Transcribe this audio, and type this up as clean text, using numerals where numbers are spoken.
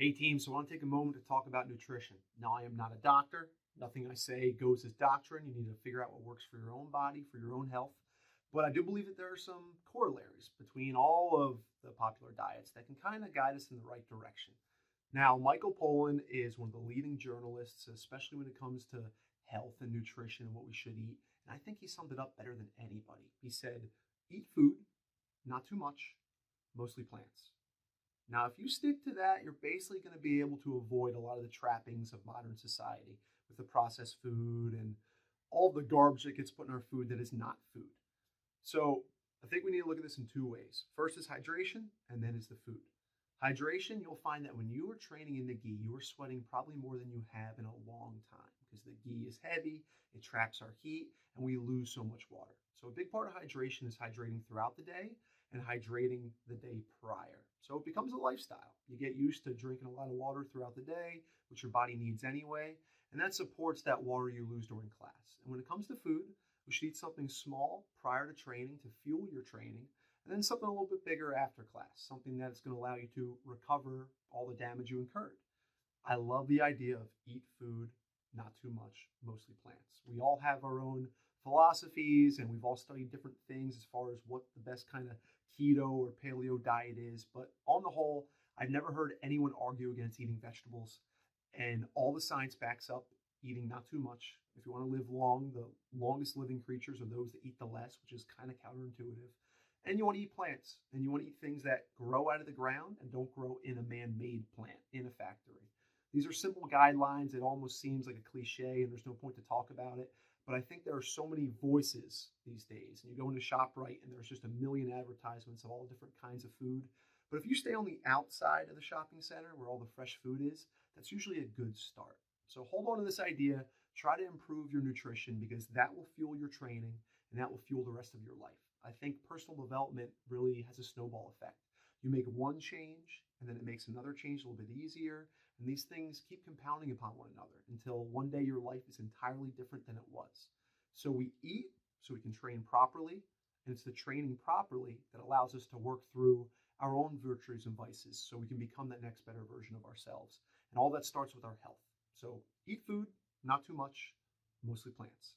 Hey team, so I want to take a moment to talk about nutrition. Now, I am not a doctor. Nothing I say goes as doctrine. You need to figure out what works for your own body, for your own health. But I do believe that there are some corollaries between all of the popular diets that can kind of guide us in the right direction. Now, Michael Pollan is one of the leading journalists, especially when it comes to health and nutrition and what we should eat. And I think he summed it up better than anybody. He said, eat food, not too much, mostly plants. Now, if you stick to that, you're basically going to be able to avoid a lot of the trappings of modern society with the processed food and all the garbage that gets put in our food that is not food. So I think we need to look at this in two ways. First is hydration, and then is the food. Hydration, you'll find that when you are training in the gi, you are sweating probably more than you have in a long time because the gi is heavy, it traps our heat, and we lose so much water. So a big part of hydration is hydrating throughout the day and hydrating the day prior. So it becomes a lifestyle. You get used to drinking a lot of water throughout the day, which your body needs anyway, and that supports that water you lose during class. And when it comes to food, we should eat something small prior to training to fuel your training, and then something a little bit bigger after class, something that's going to allow you to recover all the damage you incurred. I love the idea of eat food, not too much, mostly plants. We all have our own philosophies and we've all studied different things as far as what the best kind of keto or paleo diet is. But on the whole, I've never heard anyone argue against eating vegetables. And all the science backs up eating not too much. If you want to live long, the longest living creatures are those that eat the less, which is kind of counterintuitive. And you want to eat plants, and you want to eat things that grow out of the ground and don't grow in a man-made plant in a factory. These are simple guidelines. It almost seems like a cliche, and there's no point to talk about it. But I think there are so many voices these days. And you go into ShopRite, and there's just a million advertisements of all different kinds of food. But if you stay on the outside of the shopping center where all the fresh food is, that's usually a good start. So hold on to this idea. Try to improve your nutrition because that will fuel your training and that will fuel the rest of your life. I think personal development really has a snowball effect. You make one change and then it makes another change a little bit easier. And these things keep compounding upon one another until one day your life is entirely different than it was. So we eat so we can train properly. And it's the training properly that allows us to work through our own virtues and vices so we can become that next better version of ourselves. And all that starts with our health. So eat food, not too much, mostly plants.